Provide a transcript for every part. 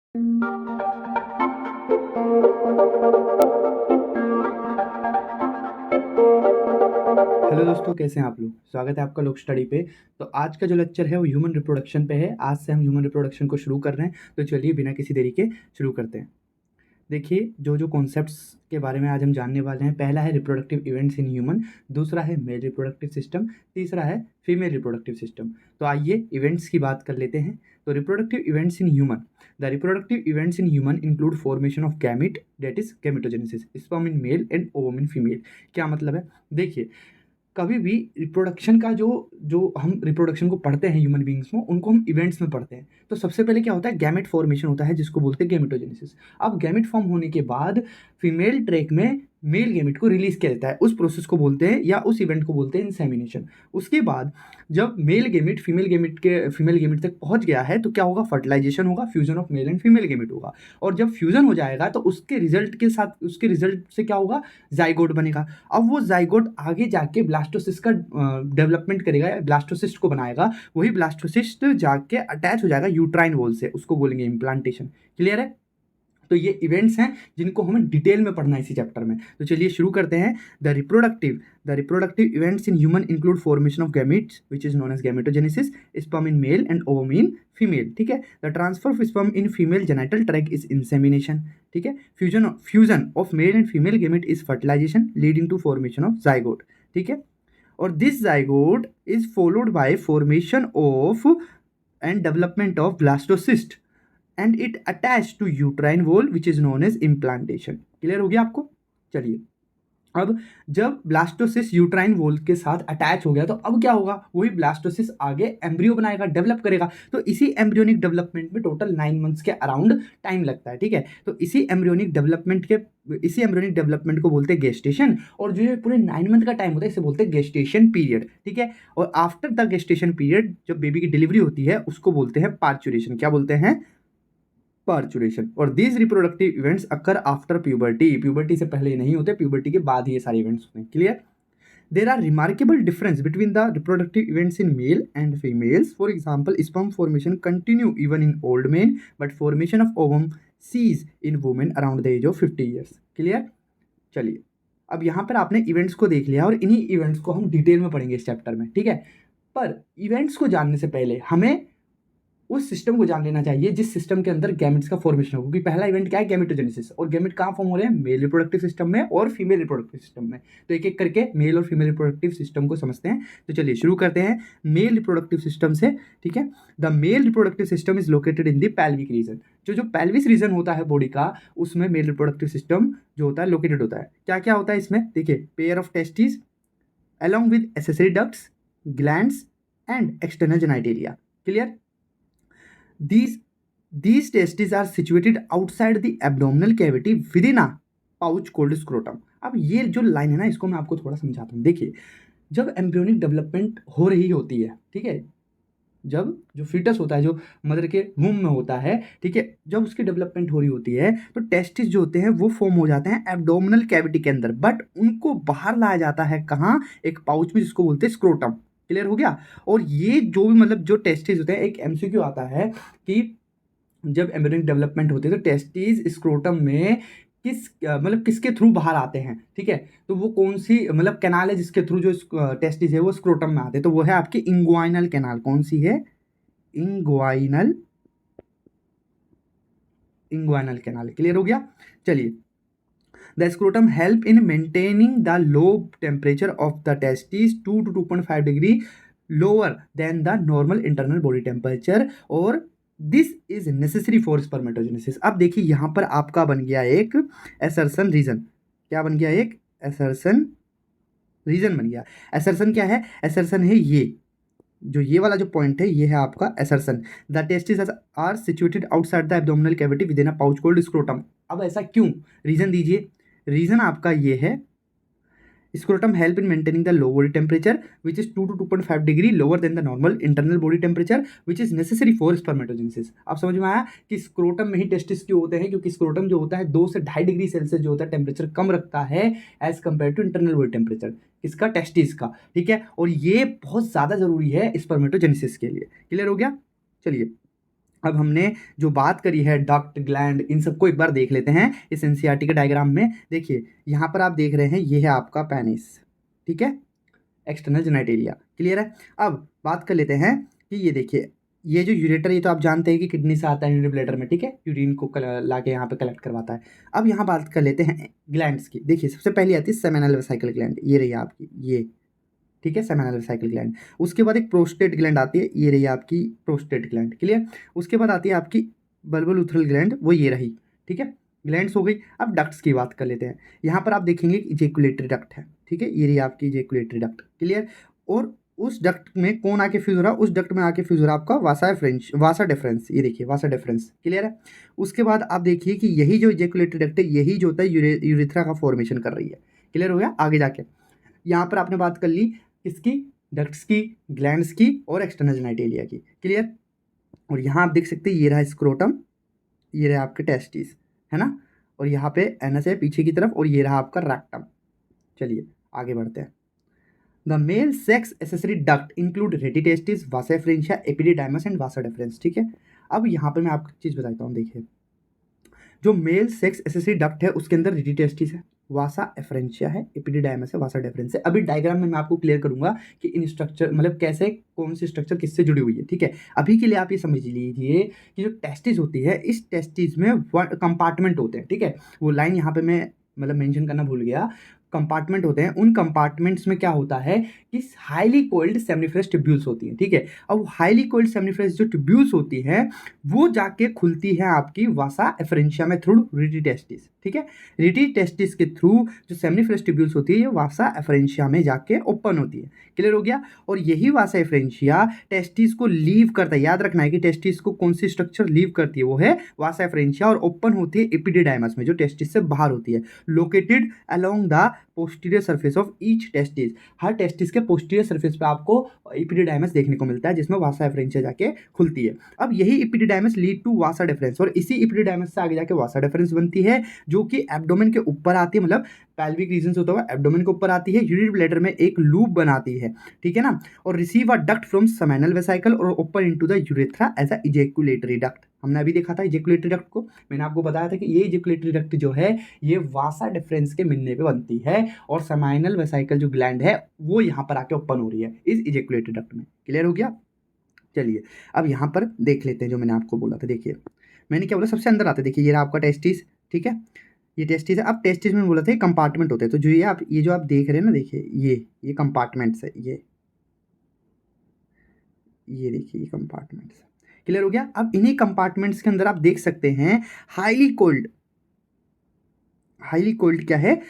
Hello दोस्तों, कैसे हैं आप लोग। स्वागत है आपका लोक स्टडी पे। तो आज का जो लेक्चर है वो ह्यूमन रिप्रोडक्शन पे है। आज से हम ह्यूमन रिप्रोडक्शन को शुरू कर रहे हैं। तो चलिए बिना किसी देरी के शुरू करते हैं। देखिए, जो जो कॉन्सेप्ट्स के बारे में आज हम जानने वाले हैं, पहला है रिप्रोडक्टिव इवेंट्स इन ह्यूमन, दूसरा है मेल रिप्रोडक्टिव सिस्टम, तीसरा है फीमेल रिप्रोडक्टिव सिस्टम। तो आइए इवेंट्स की बात कर लेते हैं। तो reproductive events in human, the reproductive events in human include formation of gamete, that is gametogenesis, sperm in male and ovum in female. क्या मतलब है? देखिए, कभी भी रिप्रोडक्शन का जो जो हम रिप्रोडक्शन को पढ़ते हैं ह्यूमन बींग्स में, उनको हम इवेंट्स में पढ़ते हैं। तो सबसे पहले क्या होता है, गैमेट फॉर्मेशन होता है, जिसको बोलते हैं गैमेटोजेनेसिस। अब गैमेट फॉर्म होने के बाद फीमेल ट्रैक में मेल गैमेट को रिलीज किया जाता है। उस प्रोसेस को बोलते हैं या उस इवेंट को बोलते हैं इंसेमिनेशन। उसके बाद जब मेल गैमेट फीमेल गैमेट तक पहुंच गया है, तो क्या होगा, फर्टिलाइजेशन होगा, fusion of male and female gamete होगा। और जब फ्यूजन हो जाएगा तो उसके रिजल्ट से क्या होगा, जाइगोट बनेगा। अब वो जाइगोट आगे जाके ब्लास्टोसिस्ट का डेवलपमेंट करेगा, ब्लास्टोसिस्ट को बनाएगा। वही ब्लास्टोसिस्ट जाके अटैच हो जाएगा यूट्राइन वॉल से, उसको बोलेंगे इम्प्लांटेशन। क्लियर है? तो ये इवेंट्स हैं जिनको हमें डिटेल में पढ़ना है इसी चैप्टर में। तो चलिए शुरू करते हैं। The reproductive events in human include formation of gametes which is known as gametogenesis, sperm in male and ovum in female. ठीक है। The transfer of sperm in female genital tract is insemination. ठीक है। Fusion of male and female gamete is fertilization leading to formation of zygote. ठीक है। और this zygote is followed by formation of and development of blastocyst and it attach to uterine wall which is known as implantation. Clear हो गया आपको? चलिए, अब जब blastocyst uterine wall के साथ अटैच हो गया, तो अब क्या होगा, वही ब्लास्टोसिस आगे एम्ब्रियो बनाएगा, डेवलप करेगा। तो इसी एम्ब्रियोनिक डेवलपमेंट में टोटल 9 मंथ्स के अराउंड टाइम लगता है। ठीक है। तो इसी एम्ब्रियोनिक डेवलपमेंट को बोलते हैं गेस्टेशन। और जो ये पूरे 9 मंथ का टाइम होता है, इसे बोलते हैं गेस्टेशन पीरियड। ठीक है। और आफ्टर द गेस्टेशन पीरियड, जब बेबी की डिलीवरी होती है, उसको बोलते हैं पार्चुरेशन। क्या बोलते हैं? पार्चुरेशन। और these reproductive events occur after puberty से पहले नहीं होते, प्यूबर्टी के बाद ही ये सारे इवेंट्स होते हैं। Clear? There are remarkable difference between the reproductive events in male and females. For example, sperm formation continue even in old man, but formation of ovum cease in women around the as of 50 years. Clear? चलिए, अब यहाँ पर आपने events को देख लिया और इन्हीं इवेंट्स को हम डिटेल में पढ़ेंगे इस चैप्टर में। ठीक है। पर इवेंट्स को जानने से पहले हमें उस सिस्टम को जान लेना चाहिए जिस सिस्टम के अंदर गैमेट्स का फॉर्मेशन हो। क्योंकि पहला इवेंट क्या है, गैमेटोजेनेसिस। और गैमेट कहाँ फॉर्म हो रहे हैं, मेल रिप्रोडक्टिव सिस्टम में और फीमेल रिप्रोडक्टिव सिस्टम में। तो एक एक करके मेल और फीमेल रिप्रोडक्टिव सिस्टम को समझते हैं। तो चलिए शुरू करते हैं मेल रिप्रोडक्टिव सिस्टम से। ठीक है। The male reproductive system is located in the pelvic reason. जो पेल्विस रीजन होता है बॉडी का, उसमें मेल रिप्रोडक्टिव सिस्टम जो होता है लोकेटेड होता है। क्या क्या होता है इसमें? देखिए, pair of testis along with accessory ducts, glands and external genitalia. Clear? These testes are situated outside the abdominal cavity within a pouch called scrotum. अब ये जो लाइन है ना, इसको मैं आपको थोड़ा समझाता हूँ। देखिए, जब एम्ब्रियोनिक डेवलपमेंट हो रही होती है, ठीक है, जब जो फीटस होता है, जो मदर के वूम में होता है, ठीक है, जब उसकी डेवलपमेंट हो रही होती है, तो टेस्टिस जो होते हैं वो फॉर्म हो जाते हैं एब्डोमिनल कैविटी के अंदर, बट उनको बाहर लाया जाता है कहाँ, एक पाउच में, जिसको बोलते हैं स्क्रोटम। क्लियर हो गया? और ये जो भी मतलब जो टेस्टिस होते हैं, एक एमसीक्यू आता है कि जब एम्ब्रियोनिक डेवलपमेंट होती है तो टेस्टिस स्क्रोटम में मतलब किसके थ्रू बाहर आते हैं। ठीक है। तो वो कौन सी मतलब कैनाल है जिसके थ्रू जो टेस्टिस है वो स्क्रोटम में आते हैं, तो वो है आपकी इंग्वाइनल कैनाल। कौन सी है? Inguinal canal. क्लियर हो गया? चलिए, the scrotum help in maintaining the low temperature of the testis 2 to 2.5 degree lower than the normal internal body temperature, और this is necessary for spermatogenesis. अब देखिए, यहां पर आपका बन गया एक एसर्शन रीजन। क्या बन गया? एक एसर्शन रीजन बन गया। एसर्शन क्या है? एसर्शन है ये वाला जो पॉइंट है, ये है आपका assertion. The testis are situated outside the abdominal cavity within a pouch called scrotum. अब ऐसा क्यों? रीजन दीजिए। रीजन आपका ये है, scrotum help in maintaining the low body temperature which is 2 to 2.5 degree lower than the normal internal body temperature which is necessary for spermatogenesis। आप समझ में आया कि स्क्रोटम में ही टेस्टिस क्यों होते हैं? क्योंकि स्क्रोटम जो होता है 2 से 2.5 डिग्री सेल्सियस जो होता है टेम्परेचर कम रखता है as compare to internal body temperature. किसका? टेस्टिस का। ठीक है। और ये बहुत ज़्यादा जरूरी है स्पर्मेटोजेनेसिस के लिए। क्लियर हो गया? चलिए, अब हमने जो बात करी है डक्ट, ग्लैंड, इन सबको एक बार देख लेते हैं इस एनसीईआरटी के डायग्राम में। देखिए यहाँ पर आप देख रहे हैं ये है आपका पेनिस, ठीक है, एक्सटर्नल जेनिटलिया, क्लियर है। अब बात कर लेते हैं कि ये देखिए ये जो यूरेटर, ये तो आप जानते हैं कि किडनी से आता है यूरिन ब्लैडर में, ठीक है, यूरिन को लाके यहाँ पे कलेक्ट करवाता है। अब यहाँ बात कर लेते हैं ग्लैंड्स की। देखिए सबसे पहले आती है सेमिनल वेसिकल ग्लैंड, ये रही आपकी ये, ठीक है, सेमिनल वेसिकल ग्लैंड। उसके बाद एक प्रोस्टेट ग्लैंड आती है, ये रही आपकी प्रोस्टेट ग्लैंड, क्लियर। उसके बाद आती है आपकी बल्बल उथरल ग्लैंड, वो ये रही, ठीक है, ग्लैंड्स हो गई। अब डक्ट्स की बात कर लेते हैं। यहाँ पर आप देखेंगे इजेकुलेटरी डक्ट है, ठीक है, ये रही आपकी इजेकुलेटरी डक्ट, क्लियर। और उस डक्ट में कौन आके फ्यूज हो रहा है, उस डक्ट में आके फ्यूज हो रहा है आपका वासा डिफरेंस, ये देखिए वासा डिफरेंस, क्लियर है। उसके बाद आप देखिए कि यही जो इजेकुलेटरी डक्ट है यही जो होता है यूरेथ्रा का फॉर्मेशन कर रही है, क्लियर हो गया। आगे जाके यहाँ पर आपने बात कर ली किसकी, डक्ट्स की, ग्लैंड्स की और एक्सटर्नल जेनिटलिया की, क्लियर। और यहाँ आप देख सकते हैं ये रहा स्क्रोटम, ये रहा आपके टेस्टिस, है ना, और यहाँ पे एनस है पीछे की तरफ, और ये रहा आपका रेक्टम। चलिए आगे बढ़ते हैं। The male sex accessory duct include rete testis, Vasa efferentia, epididymis and Vasa difference, ठीक है। अब यहाँ पर मैं आपको चीज़ बताता हूँ, देखिए जो मेल सेक्स एसेसरी डक्ट है उसके अंदर रेटिटेस्टिस है, वासा एफरेंशिया है, एपिडिडाइमस है, वासा डिफरेंस है। अभी डायग्राम में मैं आपको क्लियर करूंगा कि इन स्ट्रक्चर मतलब कैसे कौन सी स्ट्रक्चर किससे जुड़ी हुई है, ठीक है। अभी के लिए आप ये समझ लीजिए कि जो टेस्टिस होती है इस टेस्टिस में कंपार्टमेंट होते हैं, ठीक है। वो लाइन यहाँ पे मैं मतलब मेंशन करना भूल गया, कंपार्टमेंट होते हैं। उन कंपार्टमेंट्स में क्या होता है कि हाईली कोल्ड सेमनीफरस ट्यूब्यूल्स होती हैं, ठीक है। अब हाईली कोल्ड सेमनीफरस जो ट्यूब्यूल्स होती हैं वो जाके खुलती है आपकी वासा एफरेंशिया में थ्रू रेटिटेस्टिस, ठीक है। रेटिटेस्टिस के थ्रू जो सेमनीफरस ट्यूब्यूल्स होती है ये वासा एफरेंशिया में जाके ओपन होती है, क्लियर हो गया। और यही वासा एफरेंशिया टेस्टिस को लीव करता है, याद रखना है कि टेस्टिस को कौन सी स्ट्रक्चर लीव करती है, वो है वासा एफरेंशिया, और ओपन होती है एपिडिडाइमस में जो टेस्टिस से बाहर होती है, located along the posterior surface of each testis. Her testis के पोस्टीरियर सरफेस पे आपको एपिडिडाइमस देखने को मिलता है जिसमें वासा एफरेंशिया जाके खुलती है। अब यही epididymis lead to vasa deferens, और इसी एपिडिडाइमस से आगे जाके वासा डिफरेंस बनती है जो कि एब्डोमेन के ऊपर आती है, मतलब पैल्विक रीजन से होता हुआ एब्डोमेन के ऊपर आती है, यूरिन ब्लैडर में एक लूप बनाती है, ठीक है ना, और receive a duct from seminal vesicle और open into the urethra as a ejaculatory duct. हमने अभी देखा था इजेकुलेटरी डक्ट को, मैंने आपको बताया था कि ये इजेकुलेटरी डक्ट जो है ये वासा डिफरेंस के मिलने पे बनती है, और सेमिनल वेसिकल जो ग्लैंड है वो यहाँ पर आके ओपन हो रही है इस इजेकुलेटरी डक्ट में, क्लियर हो गया। चलिए अब यहाँ पर देख लेते हैं जो मैंने आपको बोला था। देखिए मैंने क्या बोला, सबसे अंदर आते, देखिए ये रहा आपका टेस्टिस, ठीक है, ये टेस्टिस है। अब टेस्टिस में बोला था कंपार्टमेंट होते हैं, तो जो ये जो आप देख रहे हैं ना, देखिए ये कंपार्टमेंट्स है, ये देखिए ये कंपार्टमेंट्स, क्लियर हो गया। अब इन्हीं कंपार्टमेंट्स के अंदर आप देख सकते हैं हाईली कोल्ड क्या है,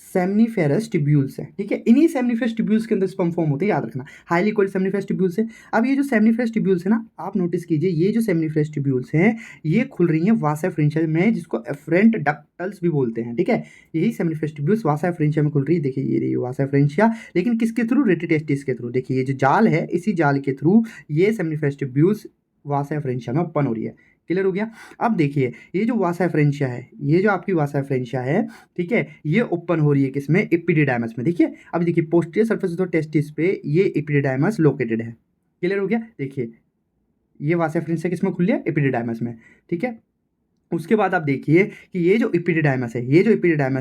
सेमनीफेरस ट्यूब्यूल्स है, ठीक है। इन्हीं सेमनीफेरस ट्यूब्यूल्स के अंदर स्पर्म फॉर्म होते हैं, याद रखना, हाईली कोल्ड सेमनीफेरस ट्यूब्यूल्स है। अब ये जो सेमनीफेरस ट्यूब्यूल्स है ना, आप नोटिस कीजिए ये जो सेमनीफेरस ट्यूब्यूल्स हैं ये खुल रही हैं वासा एफरेंशिया में, जिसको एफरेंट डक्टल्स भी बोलते हैं, ठीक है। यही सेमनीफेरस ट्यूब्यूल्स वासा एफरेंशिया में खुल रही है, देखिए ये रही वासा एफरेंशिया, लेकिन किसके थ्रू, रेटिटेस्टिस के थ्रू। देखिए ये जो जाल है इसी जाल के थ्रू ये सेमनीफेरस ट्यूब्यूल्स वासा एफरेंशिया में ओपन हो रही है, क्लियर हो गया। अब देखिए ये जो वासा एफरेंशिया है, ये जो आपकी वासा एफरेंशिया है, ठीक है, ये ओपन हो रही है किसमें, एपिडिडाइमस में। देखिए अब देखिए पोस्टीरियर सरफेस ऑफ टेस्टिस पे ये एपिडिडाइमस लोकेटेड है, क्लियर हो गया। देखिए ये वासा एफरेंशिया किसमें खुल है, एपिडिडाइमस में, ठीक है। उसके बाद आप देखिए कि ये जो एपिडिडाइमस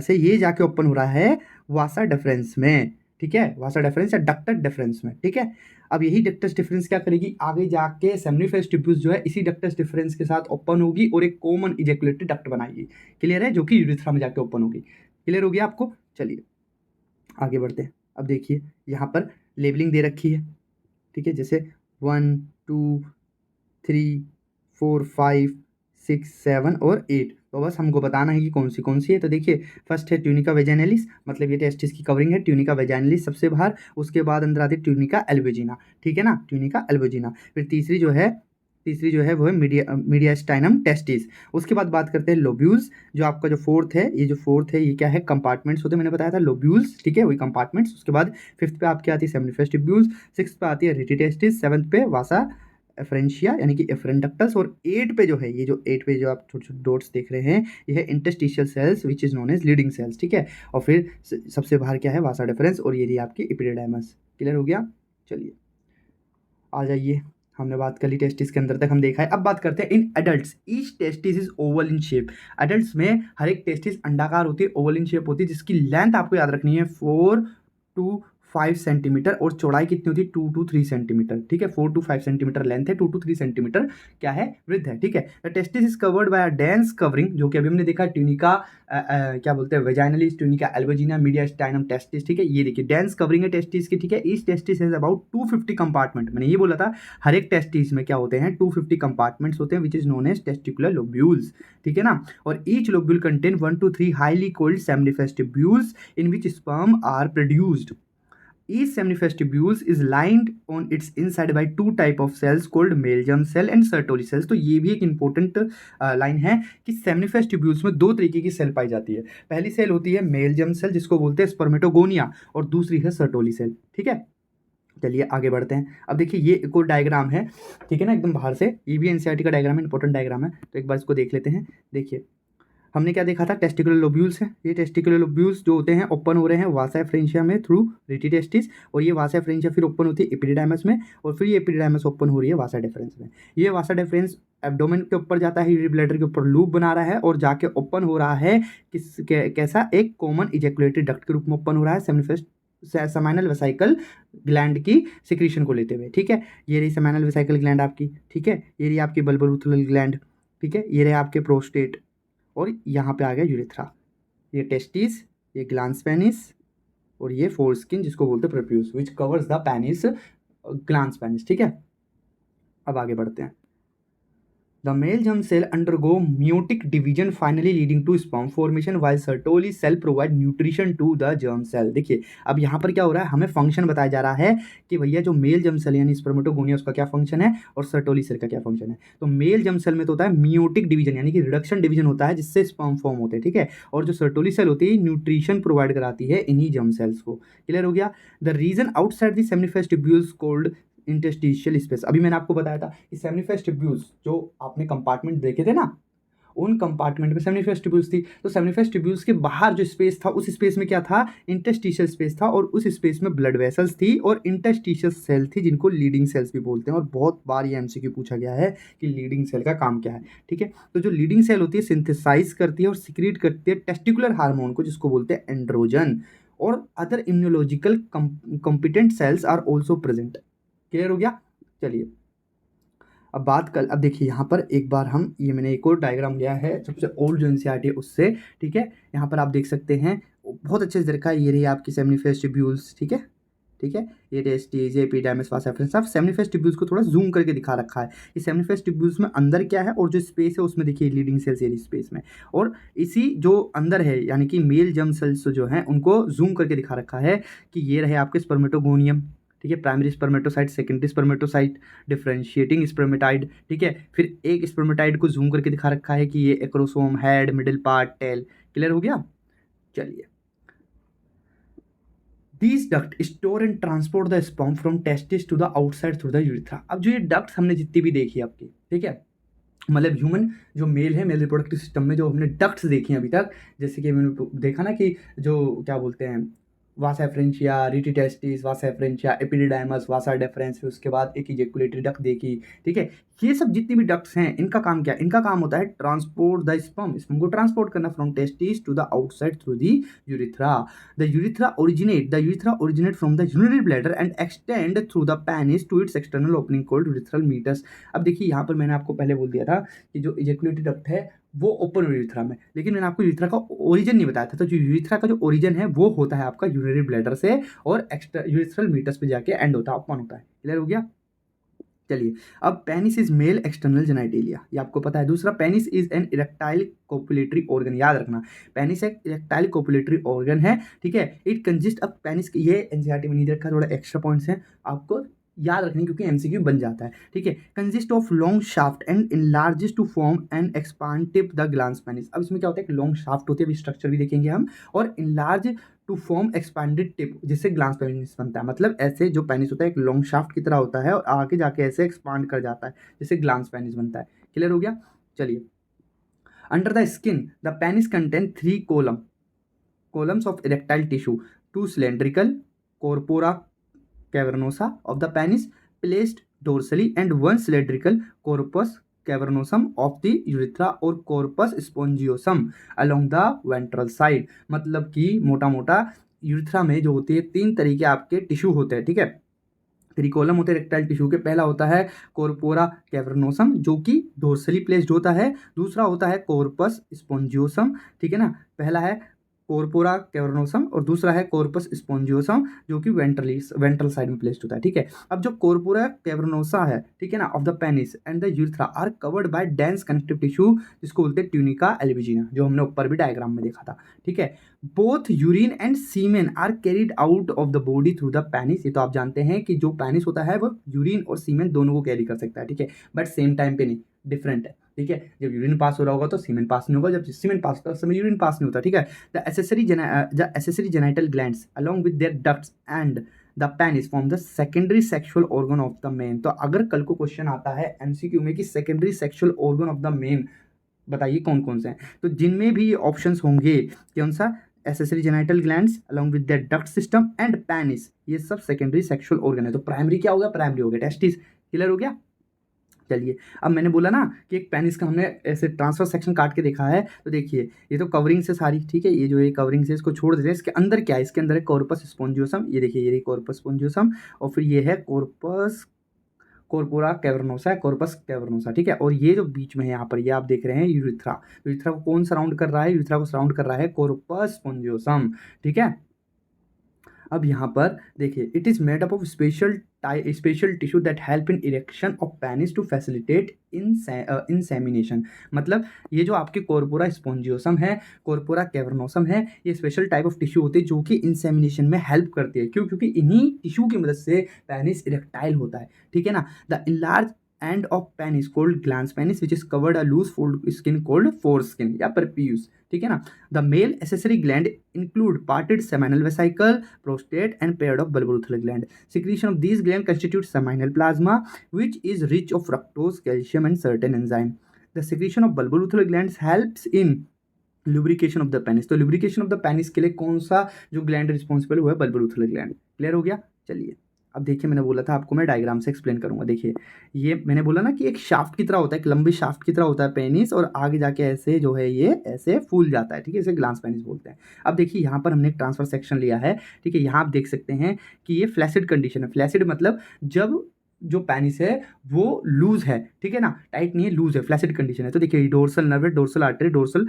है ये जाके ओपन हो रहा है वासा डिफरेंस में, ठीक है, वासा डिफरेंस या डक्टस डिफरेंस में, ठीक है। अब यही डक्टस डिफरेंस क्या करेगी, आगे जाके सेमनीफेरस ट्यूब्यूल्स जो है इसी डक्टस डिफरेंस के साथ ओपन होगी और एक कॉमन इजेकुलेटरी डक्ट बनाएगी, क्लियर है, जो कि यूरेथ्रा में जाके ओपन होगी, क्लियर हो गया आपको। चलिए आगे बढ़ते हैं। अब देखिए यहाँ पर लेबलिंग दे रखी है, ठीक है, जैसे 1 2 3 4 5 6 7 और 8, तो बस हमको बताना है कि कौन सी है। तो देखिए फर्स्ट है ट्यूनिका वेजाइनलिस, मतलब ये टेस्टिस की कवरिंग है, ट्यूनिका वेजाइनलिस सबसे बाहर, उसके बाद अंदर आती है ट्यूनिका एल्बुजिना, ठीक है ना, ट्यूनिका एल्बुजिना। फिर तीसरी जो है वो है मीडियास्टाइनम टेस्टिस। उसके बाद बात करते हैं लोब्यूल्स, जो आपका जो फोर्थ है ये क्या है, कंपार्टमेंट्स होते हैं, मैंने बताया था लोब्यूल्स, ठीक है, वही कंपार्टमेंट्स। उसके बाद फिफ्थ पे आपकी आती है सेमनीफेरस ट्यूब्यूल्स, सिक्स पे आती है रेटिटेस्टिस, सेवंथ पे वासा एफरेंशिया यानी कि एफरेंडक्टस, और 8 पे जो है ये जो 8 पे जो आप छोटे छोटे डॉट्स देख रहे हैं ये है interstitial cells which is known as Leydig cells, ठीक है। और फिर सबसे बाहर क्या है, वासा डिफरेंस, और ये रही आपकी एपिडिडाइमस, क्लियर हो गया। चलिए आ जाइए हमने बात कर ली टेस्टिस के अंदर तक हम देखा है। अब बात करते हैं in adults each testis is oval in shape. Adults में हर एक टेस्टिस अंडाकार होती है, ओवल इन शेप होती है, जिसकी लेंथ आपको याद रखनी है 4 to 5 सेंटीमीटर और चौड़ाई कितनी होती है 2 to 3 सेंटीमीटर। ठीक है, 4 to 5 सेंटीमीटर लेंथ है, 2 to 3 सेंटीमीटर क्या है, विड्थ है। ठीक है, the testis is covered by a dense covering, जो कि अभी हमने देखा ट्यूनिका क्या बोलते हैं, वेजाइनलिस, ट्यूनिका एल्बोजिना, मीडियास्टाइनम टेस्टिस। ठीक है, ये देखिए डेंस कवरिंग है टेस्टिस की। ठीक है, each testis has about 250 compartment. मैंने ये बोला था हर एक टेस्टिस में क्या होते हैं 250 कंपार्टमेंट्स होते हैं, which is known as testicular lobules. ठीक है ना, और each lobule contain 1 to 3 highly coiled seminiferous tubules in which sperm are produced. Each seminiferous is lined on its inside by two type of cells called male germ cell and Sertoli cells। तो ये भी एक important line है कि seminiferous tubules में दो तरीके की सेल पाई जाती है। पहली सेल होती है मेल जर्म सेल, जिसको बोलते हैं स्पर्मेटोगोनिया, और दूसरी है सर्टोली सेल। ठीक है, चलिए आगे बढ़ते हैं। अब देखिए ये एक और डायग्राम है, ठीक है ना, एकदम बाहर से, ये भी एनसीईआरटी का डायग्राम है, इंपॉर्टेंट डायग्राम है, तो एक बार इसको देख लेते हैं। देखिए हमने क्या देखा था, टेस्टिकुलर लोब्यूल्स हैं। ये टेस्टिकुलर लोब्यूल्स जो होते हैं ओपन हो रहे हैं वासा फ्रेंशिया में थ्रू रेटी टेस्टिस, और ये वासा फ्रेंशिया फिर ओपन होती है एपिडिडाइमस में, और फिर ये एपिडिडाइमस ओपन हो रही है वासा डिफरेंस में। ये वासा डिफरेंस एब्डोमेन के ऊपर जाता है, यूरिनरी ब्लैडर के ऊपर लूप बना रहा है और जाके ओपन हो रहा है कैसा, एक कॉमन इजैकुलेटरी डक्ट के रूप में ओपन हो रहा है सेमिनिफेरस सेमाइनल वेसिकल ग्लैंड की सिक्रीशन को लेते हुए। ठीक है, ये रही सेमाइनल वेसिकल ग्लैंड आपकी। ठीक है, ये रही आपकी बल्बोरुथुलर ग्लैंड। ठीक है, ये रहे आपके प्रोस्टेट, और यहाँ पे आ गया यूरेथ्रा। ये टेस्टिस, ये ग्लांस पेनिस, और ये फोरस्किन जिसको बोलते हैं prepuce, which covers the penis, glans penis. ठीक है, अब आगे बढ़ते हैं। The male germ cell undergo meiotic division finally leading to sperm formation while Sertoli cell provide nutrition to the germ cell। देखिए अब यहाँ पर क्या हो रहा है, हमें फंक्शन बताया जा रहा है कि भैया जो मेल जर्म सेल यानी स्पर्मेटोगोनिया उसका क्या फंक्शन है और सर्टोली सेल का क्या फंक्शन है। तो मेल जर्म सेल में तो होता है मियोटिक डिवीजन यानी कि रिडक्शन डिवीजन होता है जिससे स्पर्म फॉर्म होते हैं। ठीक है, और जो सर्टोली सेल होती है न्यूट्रिशन प्रोवाइड कराती है इन्हीं जर्म सेल्स को। क्लियर हो गया। The region outside the seminiferous tubules called interstitial space. अभी मैंने आपको बताया था कि सेमिनिफेरस ट्यूब्यूल्स जो आपने कंपार्टमेंट देखे थे ना, उन कंपार्टमेंट में सेमिनिफेरस ट्यूब्यूल्स थी, तो सेमिनिफेरस ट्यूब्यूल्स के बाहर जो स्पेस था उस स्पेस में क्या था, इंटरस्टिशियल स्पेस था, और उस स्पेस में ब्लड वेसल्स थी और इंटरस्टिशियल सेल थी जिनको लीडिंग सेल्स भी बोलते हैं। और बहुत बार ये एमसीक्यू पूछा गया है कि लीडिंग सेल का काम क्या है। ठीक है, तो जो लीडिंग सेल होती है सिंथेसाइज करती है और सिक्रीट करती है टेस्टिकुलर हार्मोन को, जिसको बोलते हैं एंड्रोजन, और other immunological competent cells are also present. Clear हो गया। चलिए अब बात कर, अब देखिए यहाँ पर एक बार हम, ये मैंने एक और डायग्राम लिया है सबसे ओल्ड जो एनसीईआरटी है उससे। ठीक है, यहाँ पर आप देख सकते हैं बहुत अच्छे से देखा है, ये रही आपकी सेमिनिफेरस ट्यूब्यूल्स। ठीक है, ठीक है, ये टेस्टिस, ये एपिडर्मिस, वासा फ्रेंस, सब सेमिनिफेरस ट्यूब्यूल्स को थोड़ा जूम करके दिखा रखा है। ये सेमिनिफेरस ट्यूब्यूल्स में अंदर क्या है और जो स्पेस है उसमें देखिए लीडिंग सेल्स ये स्पेस में, और इसी जो अंदर है यानी कि मेल जर्म सेल्स जो हैं उनको जूम करके दिखा रखा है कि ये रहे आपके स्पर्मेटोगोनियम। ठीक है, primary spermatocyte, secondary spermatocyte, differentiating spermatid. ठीक है, फिर एक स्पर्मेटाइड को जूम करके दिखा रखा है कि ये acrosome, head, middle part, tail. Clear हो गया। चलिए, These duct store and transport the sperm from testis to the outside through the urethra। अब जो ये डक्ट हमने जितनी भी देखी आपकी, ठीक है, मतलब ह्यूमन जो मेल है, मेल रिप्रोडक्टिव सिस्टम में जो हमने डक्ट्स देखी हैं अभी तक, जैसे कि मैंने देखा ना कि जो क्या बोलते हैं वासा फ्रेंचिया, रीटी टेस्टिस, वासा फ्रेंचिया, एपिडिडाइमस, वासा डेफरेंस, फिर उसके बाद एक इजेकुलेटरी डक्ट देखी। ठीक है, ये सब जितनी भी डक्ट्स हैं इनका काम क्या है, इनका काम होता है ट्रांसपोर्ट द स्पर्म, स्पर्म को ट्रांसपोर्ट करना from testis to the outside through the urethra. The urethra originate from the urinary bladder and extend through the penis to its external opening called urethral meatus. अब देखिए यहाँ पर मैंने आपको पहले बोल दिया था कि जो इजेकुलेटरी डक्ट है वो ओपन यूरिथ्रा में, लेकिन मैंने आपको यूरिथ्रा का ओरिजिन नहीं बताया था। तो जो यूरिथ्रा का जो ओरिजिन है वो होता है आपका यूरिनरी ब्लैडर से और एक्स्ट्रा यूरिथ्रल मीटस पे जाके एंड होता है, ओपन होता है। क्लियर हो गया। चलिए, अब penis is male external genitalia, ये आपको पता है। दूसरा, penis is an erectile copulatory organ, याद रखना पेनिस एक इरेक्टाइल कोपुलेटरी ऑर्गन है। ठीक है, इट कंजिस्ट ऑफ पेनिस, ये एनसीईआरटी में नहीं रखा, थोड़ा एक्स्ट्रा पॉइंट्स हैं आपको याद रखनी क्योंकि एमसीक्यू बन जाता है। ठीक है, consist of long shaft and enlarges to form and expand tip the glans penis. अब इसमें क्या होता है कि लॉन्ग शाफ्ट होती है, अभी स्ट्रक्चर भी देखेंगे हम, और enlarge to form expanded tip जिससे ग्लांस पेनिस बनता है। मतलब ऐसे जो पेनिस होता है एक लॉन्ग शाफ्ट की तरह होता है और आगे जाके ऐसे एक्सपांड कर जाता है जिससे ग्लांस पेनिस बनता है। क्लियर हो गया। चलिए, under the skin the penis contain 3 columns of erectile tissue, 2 cylindrical corpora cavernosa of the penis placed dorsally and one cylindrical corpus cavernosum of the urethra और corpus spongiosum along the ventral side. मतलब कि मोटा मोटा urethra में जो होती है 3 तरीके आपके टिश्यू होते हैं, ठीक है। 3 कॉलम होते हैं रेक्टाइल टिश्यू के। पहला होता है कॉर्पोरा कैवर्नोसम जो कि डोर्सली प्लेस्ड होता है। दूसरा होता है कॉर्पस स्पोंजियोसम, ठीक है ना। पहला है कॉर्पोरा कैवर्नोसम और दूसरा है कॉर्पस स्पोंजियोसम जो कि वेंट्रल साइड में प्लेस्ड होता है, ठीक है। अब जो कॉर्पोरा कैवर्नोसा है, ठीक है ना, of the penis and the urethra are covered by dense connective tissue जिसको बोलते हैं ट्यूनिका एल्बुजिना, जो हमने ऊपर भी डायग्राम में देखा था, ठीक है। Both urine and semen are carried out of the body through the penis. ये तो आप जानते हैं कि जो पेनिस होता है वो यूरिन और सीमेन दोनों को कैरी कर सकता है, ठीक है, बट सेम टाइम पे नहीं, डिफरेंट है, ठीक है। जब यूरिन पास हो रहा होगा तो सीमेन पास नहीं होगा, जब सीमेन पास होता है उस समय यूरिन पास नहीं होता, ठीक है। The accessory genital glands along with their ducts and the penis form the secondary sexual organ of the main. तो अगर कल को क्वेश्चन आता है एमसीक्यू में कि secondary sexual organ of the main बताइए कौन कौन से हैं, तो जिनमें भी ऑप्शंस होंगे कौन सा, accessory genital glands along with their duct system and penis, ये सब सेकेंडरी सेक्सुअल ऑर्गन है। तो प्राइमरी क्या होगा, प्राइमरी हो गया टेस्टिस। क्लियर हो गया। चलिए अब मैंने बोला ना कि एक पेनिस का हमने ऐसे ट्रांसफर सेक्शन काट के देखा है, तो देखिए ये तो कवरिंग से सारी, ठीक है, ये जो है कवरिंग से इसको छोड़ देते हैं। इसके अंदर क्या है, इसके अंदर है कॉर्पस स्पोंजियोसम, ये देखिए ये कॉर्पस स्पोंजियोसम, और फिर ये है कॉर्पस कॉर्पोरा कैवर्नोसा है, कॉर्पस कैवर्नोसा, ठीक है। और ये जो बीच में है यहाँ पर ये आप देख रहे हैं यूरिथ्रा, यूरिथ्रा को कौन सराउंड कर रहा है, यूरिथ्रा को सराउंड कर रहा है कॉर्पस स्पोंजियोसम, ठीक है। अब यहाँ पर देखिए it is made up of special tissue that help in erection of penis to facilitate insemination. मतलब ये जो आपके कॉर्पोरा स्पोंजियोसम है, कॉर्पोरा कैवर्नोसम है, ये स्पेशल टाइप ऑफ टिश्यू होती है जो कि इंसेमिनेशन में हेल्प करती है। क्यों, क्योंकि इन्हीं टिश्यू की मदद से पेनिस इरेक्टाइल होता है, ठीक है ना। The enlarge end of penis called glans penis which is covered a loose fold skin called foreskin या परप्यूस, ठीक है ना। The male accessory gland include parted seminal vesicle, prostate, and paired of bulbourethral gland. Secretion of these glands constitutes seminal plasma, which is rich of fructose, calcium, and certain enzyme. The secretion of bulbourethral glands helps in lubrication of the penis. तो lubrication of the penis के लिए कौन सा जो gland responsible हुआ है, bulbourethral gland। Clear हो गया। चलिए अब देखिए मैंने बोला था आपको मैं डायग्राम से एक्सप्लेन करूंगा। देखिए ये मैंने बोला ना कि एक शाफ्ट की तरह होता है, एक लंबी शाफ्ट की तरह होता है पेनिस, और आगे जाके ऐसे जो है ये ऐसे फूल जाता है, ठीक है, इसे ग्लांस पेनिस बोलते हैं। अब देखिए यहाँ पर हमने एक ट्रांसफर सेक्शन लिया है, ठीक है। यहाँ आप देख सकते हैं कि ये फ्लैसिड कंडीशन है। फ्लैसिड मतलब जब जो पेनिस है वो लूज है, ठीक है ना, टाइट नहीं है, लूज है, फ्लैसिड कंडीशन है। तो देखिए डोर्सल नर्व है, डोर्सल आर्टरी, डोर्सल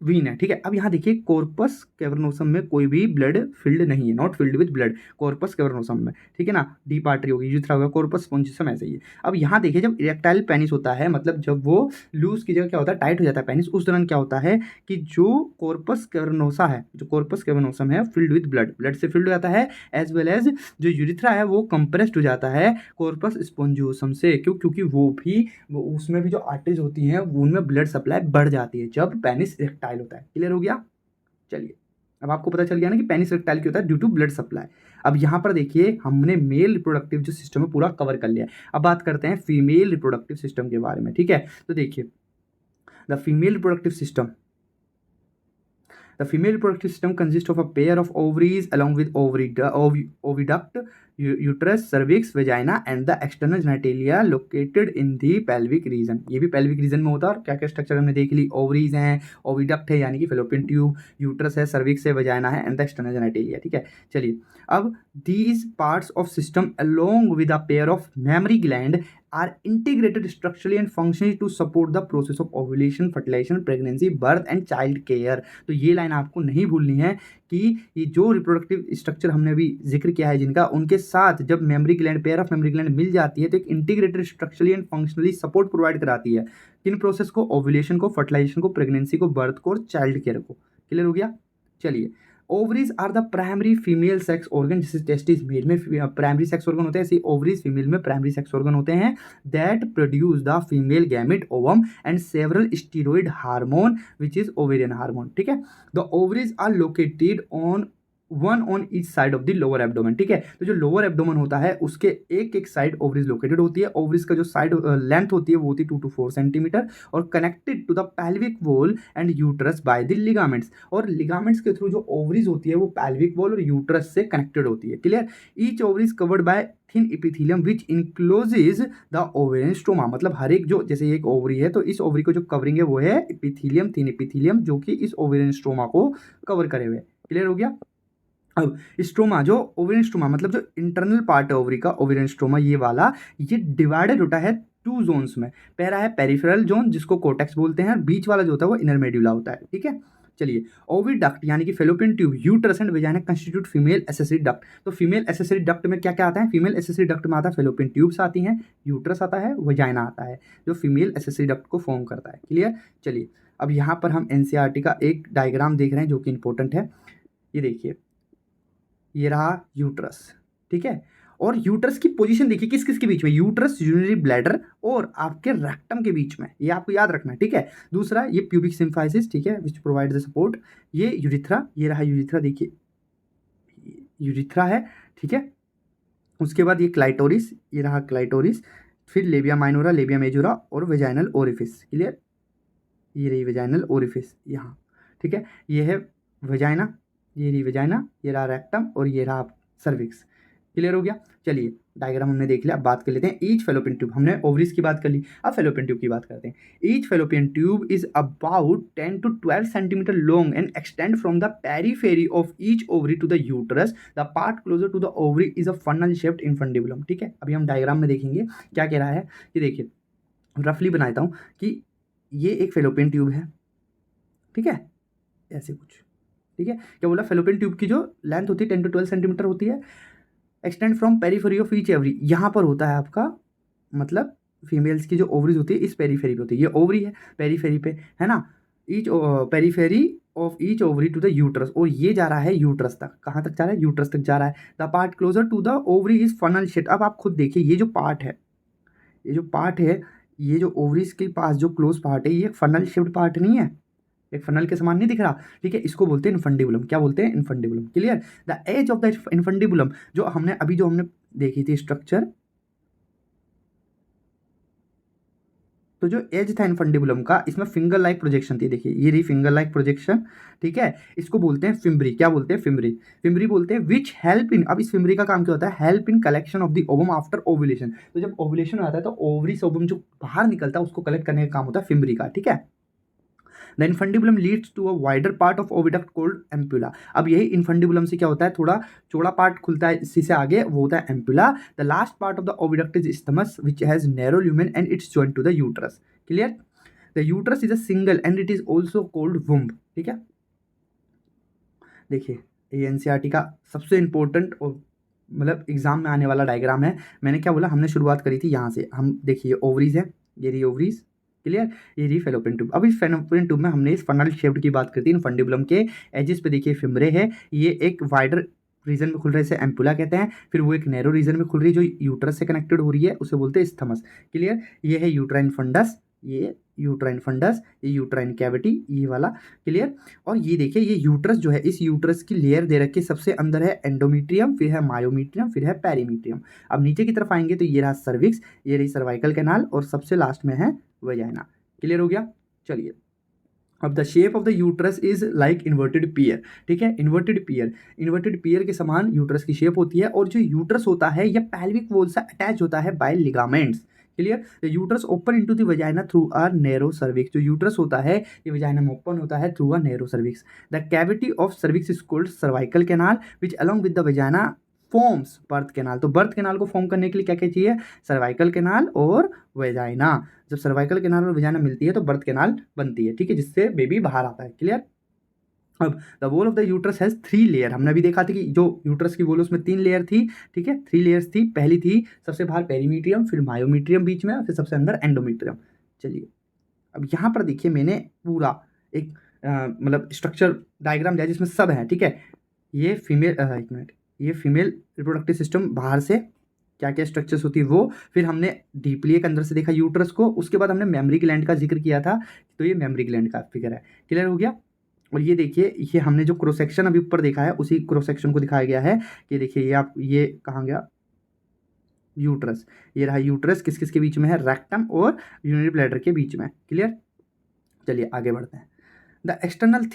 वीन है, ठीक है। अब यहाँ देखिए कॉर्पस कैवर्नोसम में कोई भी ब्लड फिल्ड नहीं है, not filled with blood, corpus cavernosum में, ठीक है ना। डीप आर्टरी होगी, यूरिथ्रा होगा, कॉर्पस स्पोंजियोसम ऐसे ही है। अब यहाँ देखिए जब इरेक्टाइल पेनिस होता है, मतलब जब वो लूज की जगह क्या होता है, टाइट हो जाता है पेनिस, उस दौरान क्या होता है कि जो कॉर्पस कैवर्नोसा है, जो कॉर्पस कैवर्नोसम है फिल्ड विद ब्लड, ब्लड से फिल्ड हो जाता है, एज वेल एज जो यूरिथ्रा है वो कंप्रेस्ड हो जाता है कॉर्पस स्पोंजियोसम से। क्यों, क्योंकि वो उसमें भी जो आर्टरीज होती हैं उनमें ब्लड सप्लाई बढ़ जाती है जब पेनिस इरेक्टाइल होता है। क्लियर हो गया। चलिए अब आपको पता चल गया ना कि पेनिस इरेक्टाइल क्यों होता है, ड्यू टू ब्लड सप्लाई। अब यहाँ पर देखिए हमने मेल रिप्रोडक्टिव जो सिस्टम है पूरा कवर कर लिया है। अब बात करते हैं फीमेल रिप्रोडक्टिव सिस्टम के बारे में, ठीक है। तो देखिए the female reproductive system, the female reproductive system consists of a pair of ovaries along with oviduct, uterus, cervix, vagina and the external genitalia located in the pelvic region। ये भी pelvic region में होता है। और क्या क्या structure हमने देख ली, ओवरीज हैं, ओविडक्ट है यानी कि फेलोपियन ट्यूब, यूट्रस है, सर्विक्स है, वजाइना है एंड द एक्सटर्नल जेनिटेलिया, ठीक है। चलिए अब these parts of system along with a pair of mammary gland are integrated structurally and functionally to support the process of ovulation, fertilization, pregnancy, birth and child care। तो ये line आपको नहीं भूलनी है कि ये जो रिप्रोडक्टिव स्ट्रक्चर हमने अभी जिक्र किया है जिनका, उनके साथ जब mammary gland, pair of mammary gland मिल जाती है तो एक integrated structurally and functionally support provide कराती है किन प्रोसेस को, ओवुलेशन को, फर्टिलाइजेशन को, प्रेगनेंसी को, बर्थ को और चाइल्ड केयर को। क्लियर हो गया। चलिए ovaries are the primary female sex organ, जैसे टेस्टिस मेल में प्राइमरी सेक्स ऑर्गन होते हैं, ऐसे ओवरीज फीमेल में प्राइमरी सेक्स ऑर्गन होते हैं, that produce the female gamete, ovum and several steroid hormone which is ovarian hormone, ठीक है। The ovaries are located on one on each side of the lower abdomen, ठीक है। तो जो lower abdomen होता है उसके एक एक साइड ओवरीज लोकेटेड होती है। ओवरीज का जो साइड लेंथ होती है वो होती है 2 to 4 सेंटीमीटर और connected to the pelvic wall and uterus by the ligaments, और लिगामेंट्स के थ्रू जो ओवरीज होती है वो पैल्विक वॉल और यूट्रस से कनेक्टेड होती है, clear. Each ovaries covered by thin epithelium which encloses the ovarian stroma, मतलब हर एक जो, जैसे एक ओवरी है तो इस ओवरी को जो कवरिंग है वो है इपिथेलियम, थिन इपिथेलियम, जो कि इस ओवेरियन स्ट्रोमा को कवर करे हुए, क्लियर हो गया। अब स्ट्रोमा, जो ओवेरियन स्ट्रोमा मतलब जो इंटरनल पार्ट है ओवरी का, ओवेरियन स्ट्रोमा ये वाला, ये डिवाइडेड होता है 2 जोन्स में। पहला है पेरिफेरल जोन जिसको कोर्टेक्स बोलते हैं, और बीच वाला जो होता है वो इनर मेड्यूला होता है, ठीक है। चलिए, ओविडक्ट यानी कि fallopian tube, uterus and vagina constitute female accessory duct. तो फीमेल एसेसरी डक्ट में क्या क्या आता है? फीमेल एसेसरी डक्ट में आता है फेलोपियन ट्यूब्स आती हैं, यूट्रस आता है, वेजाइना आता है, जो फीमेल एसेसरी डक्ट को फॉर्म करता है, क्लियर। चलिए, अब यहाँ पर हम एनसीईआरटी का एक डायग्राम देख रहे हैं जो कि इंपॉर्टेंट है। ये देखिए, ये रहा यूट्रस, ठीक है। और यूट्रस की पोजीशन देखिए किस किस के बीच में, यूट्रस, यूरिनरी ब्लैडर और आपके रेक्टम के बीच में, ये आपको याद रखना है, ठीक है। दूसरा, ये प्यूबिक सिम्फाइसिस, ठीक है, विच प्रोवाइड द सपोर्ट। ये यूरिथ्रा, ये रहा यूरिथ्रा, देखिए यूरिथ्रा है, ठीक है। उसके बाद ये क्लाइटोरिस, ये रहा क्लाइटोरिस, फिर लेबिया माइनोरा, लेबिया मेजोरा और वेजाइनल ओरिफिस, क्लियर। ये रही वेजाइनल ओरिफिस यहाँ, ठीक है। ये है वेजाइना, ये रही वेजाइना, ये रहा रेक्टम और ये रहा सर्विक्स, क्लियर हो गया। चलिए, डायग्राम हमने देख लिया, अब बात कर लेते हैं ईच फेलोपियन ट्यूब। हमने ओवरीज की बात कर ली, अब फेलोपियन ट्यूब की बात करते हैं। Each fallopian tube is about 10 to 12 centimeter long and extend from the periphery of each ovary to the uterus. The part closer to the ovary is a funnel shaped infundibulum, ठीक है। अभी हम diagram में देखेंगे क्या कह रहा है कि देखिए, रफली बनाता हूँ कि ये एक फेलोपियन ट्यूब है, ठीक है, ऐसे कुछ, ठीक है। क्या बोला? फेलोपियन ट्यूब की जो लेंथ होती है 10 to 12 सेंटीमीटर होती है, extend from periphery of each every, यहाँ पर होता है आपका, मतलब फीमेल्स की जो ओवरीज होती है इस पेरीफेरी पे होती है, ये ओवरी है पेरीफेरी पे, है ना, each periphery of each ovary to the uterus, और ये जा रहा है यूट्रस तक। कहाँ तक जा रहा है? यूट्रस तक जा रहा है। The part closer to the ovary is funnel shape. अब आप खुद देखिए, ये जो पार्ट है, ये जो पार्ट है, ये जो ओवरीज के पास जो क्लोज पार्ट है, ये फनल शेप्ड पार्ट नहीं है, एक फनल के समान नहीं दिख रहा, ठीक है। इसको बोलते हैं इनफंडिबुलम। क्या बोलते हैं? Infundibulum, clear. The as of the infundibulum, जो हमने देखी थी स्ट्रक्चर, तो जो एज था इनफंडिबुलम का, इसमें फिंगर लाइक प्रोजेक्शन थी, देखिए ये रही फिंगर लाइक प्रोजेक्शन, ठीक है। इसको बोलते हैं फिम्बरी। क्या बोलते हैं? फिम्बरी, फिम्बरी बोलते हैं, विच हेल्प इन, अब इस फिम्बरी का काम क्या होता है? Help in collection of the ovum after ovulation. तो जब ओव्यूलेशन आता है तो ओवरी से ओवम जो बाहर निकलता है उसको कलेक्ट करने का काम होता है फिम्बरी का, ठीक है। The infundibulum leads to a wider part of oviduct called ampulla. अब यही इनफंडिबुलम से क्या होता है, थोड़ा चौड़ा पार्ट खुलता है इसी से आगे, वो होता है ampulla. The last part of the oviduct is isthmus which has narrow lumen and it's joint to the uterus, clear. The uterus is a single and it is also called womb, ठीक है। देखिए, ये NCERT का सबसे important और मतलब exam में आने वाला डायग्राम है। मैंने क्या बोला, हमने शुरुआत करी थी यहाँ से, हम देखिए ओवरीज है, ये रही ओवरीज, क्लियर, ये रही फेलोपियन ट्यूब। अब इस फेलोपियन ट्यूब में हमने इस फनल शेप्ड की बात करती है, फंडिबुलम के एजेस पे देखिए फिम्बरे है, ये एक वाइडर रीजन में खुल रहे, इसे एम्पुला कहते हैं। फिर वो एक नैरो रीजन में खुल रही है जो यूट्रस से कनेक्टेड हो रही है, उसे बोलते हैं स्थमस, क्लियर। ये है यूट्राइन फंडस, ये यूट्राइन फंडस, ये यूट्राइन कैविटी, ये वाला, क्लियर। और ये देखिए, ये यूट्रस जो है, इस यूट्रस की लेयर दे रखी है, सबसे अंदर है एंडोमीट्रियम, फिर है मायोमीट्रियम, फिर है पेरीमीट्रियम। अब नीचे की तरफ आएंगे तो ये रहा सर्विक्स, ये रही सर्वाइकल कैनाल, और सबसे लास्ट में है वजाइना, क्लियर हो गया। चलिए, अब the shape of the uterus is like inverted pear, ठीक है, इन्वर्टेड पियर, इन्वर्टेड पियर के समान यूट्रस की शेप होती है। और जो यूट्रस होता है यह पैल्विक वॉल से अटैच होता है by ligaments, clear. The uterus open into the vagina through a narrow cervix. जो यूट्रस होता है ये वजाइना में ओपन होता है through a narrow cervix. The cavity of cervix is called cervical canal which along with the vagina forms birth canal. तो birth canal को form करने के लिए क्या क्या चाहिए? सर्वाइकल कैनाल और वेजाइना। जब सर्वाइकल कैनाल और वेजाइना मिलती है तो बर्थ कैनाल बनती है, ठीक है, जिससे बेबी बाहर आता है, क्लियर। अब the wall of the uterus has 3 layer. हमने अभी देखा था कि जो यूट्रस की वॉल उसमें 3 लेयर थी, ठीक है, 3 लेयर्स थी। पहली थी सबसे बाहर पेरीमीट्रियम, फिर मायोमीट्रियम बीच में, फिर सबसे अंदर एंडोमीट्रियम। चलिए, अब यहाँ पर देखिए, मैंने पूरा एक मतलब स्ट्रक्चर डायग्राम दिया जिसमें सब है, ठीक है। ये फीमेल, एक मिनट, ये फीमेल रिप्रोडक्टिव सिस्टम बाहर से क्या क्या स्ट्रक्चर्स होती है वो, फिर हमने डीपली एक अंदर से देखा यूट्रस को, उसके बाद हमने मेमरी ग्लैंड का जिक्र किया था, तो ये मेमरी ग्लैंड का फिगर है, क्लियर हो गया। और ये देखिए, ये हमने जो क्रॉस सेक्शन अभी ऊपर देखा है उसी क्रॉस सेक्शन को दिखाया गया है कि देखिए ये आप ये कहाँ गया, यूट्रस, ये रहा यूट्रस, किस किस के बीच में है, रेक्टम और यूरिनरी ब्लैडर के बीच में। क्लियर, चलिए आगे बढ़ते हैं। The external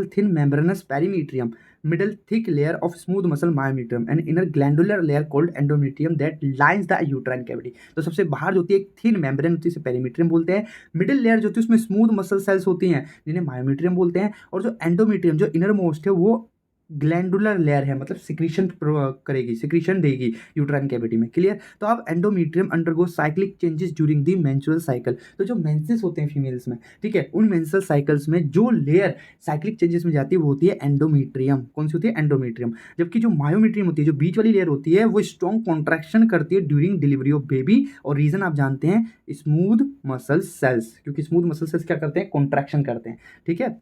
thin membranous perimetrium, middle thick layer of smooth muscle myometrium and inner glandular layer called endometrium that lines the uterine cavity। तो सबसे बाहर जो होती है एक थिन मेम्ब्रेन होती है, इसे पेरीमीट्रियम बोलते हैं। मिडिल लेयर जो होती है उसमें स्मूथ मसल सेल्स होती हैं जिन्हें मायोमेट्रियम बोलते हैं, और जो एंडोमेट्रियम जो इनर मोस्ट है वो ग्लैंडुलर लेयर है, मतलब सिक्रीशन करेगी, सिक्रीशन देगी यूट्राइन कैविटी में। क्लियर, तो अब endometrium undergo cyclic changes during the menstrual cycle. तो जो मेंसेस होते हैं फीमेल्स में, ठीक है, उन मेंस्ट्रुअल साइकिल्स में जो लेयर साइक्लिक चेंजेस में जाती है वो होती है एंडोमेट्रियम। कौन सी होती है, एंडोमेट्रियम। जबकि जो मायोमेट्रियम होती है, जो बीच वाली लेयर होती है, वो स्ट्रॉन्ग कॉन्ट्रैक्शन करती है ड्यूरिंग डिलीवरी ऑफ बेबी। और रीजन आप जानते हैं, स्मूथ मसल सेल्स, क्योंकि स्मूथ मसल सेल्स क्या करते हैं, कॉन्ट्रैक्शन करते हैं। ठीक है,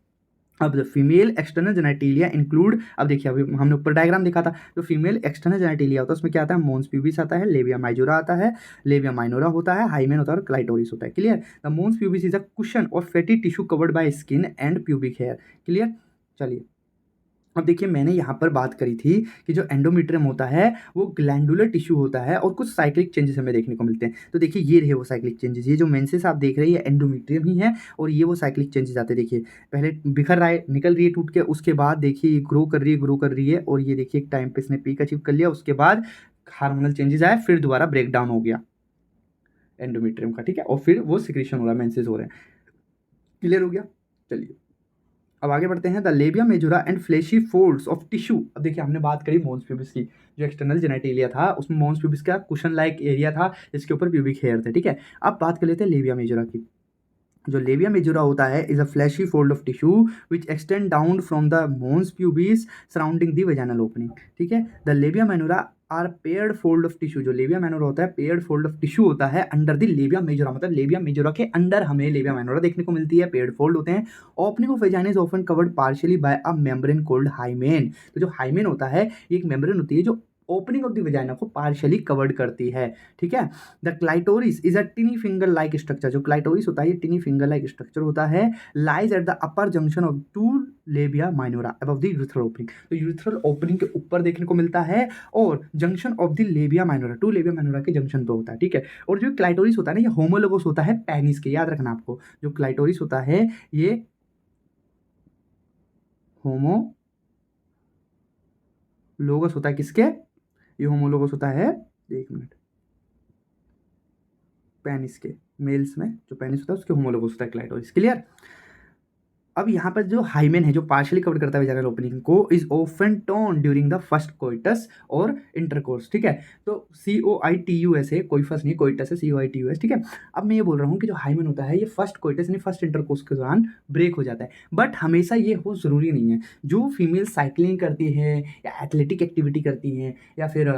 अब फीमेल एक्सटर्नल जेनेटिलिया इंक्लूड, अब देखिए अभी हमने ऊपर डायग्राम देखा था, जो फीमेल एक्सटर्नल जेनेटिलिया होता है उसमें क्या आता है, मोन्स प्यूबिस आता है, लेबिया माइजोरा आता है, लेबिया माइनोरा होता है, हाइमेन होता है और क्लाइटोरिस होता है। Clear, the mons pubis is a cushion और fatty tissue covered by skin and pubic hair. Clear, चलिए अब देखिए मैंने यहाँ पर बात करी थी कि जो एंडोमेट्रियम होता है वो ग्लैंडुलर टिश्यू होता है और कुछ साइक्लिक चेंजेस हमें देखने को मिलते हैं। तो देखिए ये रहे वो साइक्लिक चेंजेस, ये जो मेंसेस आप देख रहे हैं ये एंडोमेट्रियम ही है, और ये वो साइक्लिक चेंजेस आते हैं। देखिए पहले बिखर रहा है, निकल रही है टूट के, उसके बाद देखिए ये ग्रो कर रही है, ग्रो कर रही है, और ये देखिए एक टाइम पे इसने पीक अचीव कर लिया, उसके बाद हार्मोनल चेंजेस आए, फिर दोबारा ब्रेक डाउन हो गया एंडोमेट्रियम का। ठीक है, और फिर वो सिक्रीशन हो रहा है, मेंसेस हो रहे हैं। क्लियर हो गया, चलिए अब आगे बढ़ते हैं। The labia majora and fleshy folds of tissue. अब देखिए हमने बात करी मोन्स प्यूबिस की, जो एक्सटर्नल जेनेटिलिया था उसमें मोन्स प्यूबिस का कुशन लाइक एरिया था जिसके ऊपर प्यूबिक हेयर थे। ठीक है, अब बात कर लेते हैं लेबिया मेजोरा की। जो लेबिया मेजोरा होता है is a fleshy fold of tissue which extend down from the mons pubis surrounding the vaginal opening. ठीक है, the labia minora are paired fold of tissue. जो लेबिया मेनोरा होता है पेयर्ड फोल्ड ऑफ टिश्यू होता है under the labia majora, मतलब labia majora के under हमें लेबिया मेनोरा देखने को मिलती है, पेयर्ड फोल्ड होते हैं। Opening of vagina is often covered partially by a membrane called hymen. तो जो हाइमेन होता है ये एक मेम्ब्रेन होती है जो ओपनिंग ऑफ द वेजाइना को पार्शियली कवर्ड करती है। ठीक है, the clitoris is a tiny finger like structure. जो क्लाइटोरिस होता है ये टिनी फिंगर लाइक स्ट्रक्चर होता है, lies at the upper junction of two labia minora above the urethral opening. तो यूरिथ्रल ओपनिंग के ऊपर देखने को मिलता है और junction of the labia minora, two labia minora के जंक्शन पे होता है। ठीक है, और जो क्लाइटोरिस होता है ना ये होमोलोगस होता है पेनिस के, याद रखना आपको, जो क्लाइटोरिस होता है ये होमोलोगस होता है किसके, ये होमोलोगस होता है, एक मिनट, पेनिस के, मेल्स में जो पेनिस होता है उसके होमोलोगस होता है क्लाइटोरिस। क्लियर, अब यहाँ पर जो हाइमेन है जो पार्शियली कवर करता है वेजाइनल ओपनिंग को is often tone during the first coitus और इंटरकोर्स। ठीक है, तो COITUS है, कोई फर्स्ट नहीं, कोइटस है, COITUS। ठीक है, अब मैं ये बोल रहा हूँ कि जो हाइमेन होता है ये फर्स्ट कोइटस यानी फर्स्ट इंटरकोर्स के दौरान ब्रेक हो जाता है, बट हमेशा ये हो ज़रूरी नहीं है। जो फीमेल साइकिलिंग करती है या एथलेटिक एक्टिविटी करती हैं या फिर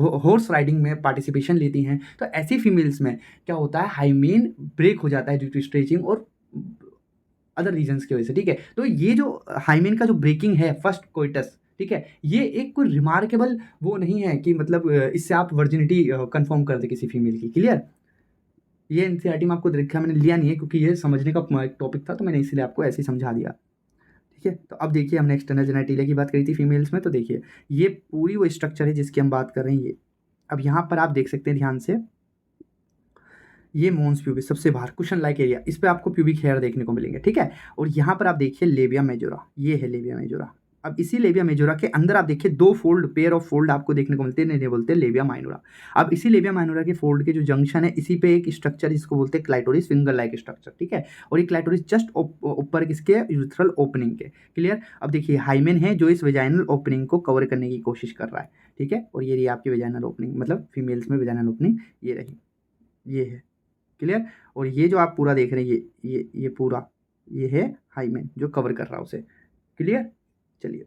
हॉर्स राइडिंग में पार्टिसिपेशन लेती हैं, तो ऐसी फीमेल्स में क्या होता है, हाइमेन ब्रेक हो जाता है ड्यू टू स्ट्रेचिंग और अदर रीजंस की वजह से। ठीक है, तो ये जो हाइमेन का जो ब्रेकिंग है फर्स्ट कोइटस, ठीक है, ये एक कोई रिमार्केबल वो नहीं है कि मतलब इससे आप वर्जिनिटी कंफर्म कर दे किसी फीमेल की। क्लियर, ये एनसीईआरटी में आपको देखा मैंने लिया नहीं है क्योंकि ये समझने का एक टॉपिक था, तो मैंने इसलिए आपको ऐसे ही समझा दिया। ठीक है, तो अब देखिए हमने एक्सटर्नल जेनेटिलिया की बात करी थी फीमेल्स में, तो देखिए ये पूरी वो स्ट्रक्चर है जिसकी हम बात कर रहे हैं। ये अब यहाँ पर आप देख सकते हैं ध्यान से, ये मोन्स प्यूबिस सबसे बाहर कुशन लाइक एरिया, इस पे आपको प्यूबिक हेयर देखने को मिलेंगे। ठीक है, और यहाँ पर आप देखिए लेबिया मेजोरा, ये है लेबिया मेजोरा। अब इसी लेबिया मेजोरा के अंदर आप देखिए दो फोल्ड, पेयर ऑफ फोल्ड आपको देखने को मिलते हैं, इन्हें बोलते हैं लेबिया माइनोरा। अब इसी लेबिया माइनोरा के फोल्ड के जो जंक्शन है इसी पे एक स्ट्रक्चर जिसको बोलते हैं क्लाइटोरिस फिंगर लाइक स्ट्रक्चर। ठीक है, और ये क्लाइटोरिस जस्ट ऊपर किसके, यूरिथ्रल ओपनिंग के। क्लियर, अब देखिए हाइमेन है जो इस वेजाइनल ओपनिंग को कवर करने की कोशिश कर रहा है। ठीक है, और ये रही आपकी वेजाइनल ओपनिंग, मतलब फीमेल्स में वेजाइनल ओपनिंग ये रही, ये है। क्लियर, और ये जो आप पूरा देख रहे हैं ये पूरा ये है हाइमेन जो कवर कर रहा है उसे। क्लियर, चलिए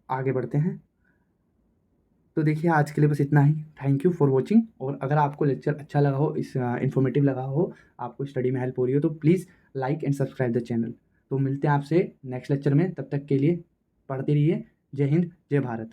आगे बढ़ते हैं। तो देखिए आज के लिए बस इतना ही। थैंक यू फॉर वॉचिंग, और अगर आपको लेक्चर अच्छा लगा हो, इस इन्फॉर्मेटिव लगा हो, आपको स्टडी में हेल्प हो रही हो, तो please like and subscribe the channel. तो मिलते हैं आपसे नेक्स्ट लेक्चर में, तब तक के लिए पढ़ते रहिए। जय हिंद, जय भारत।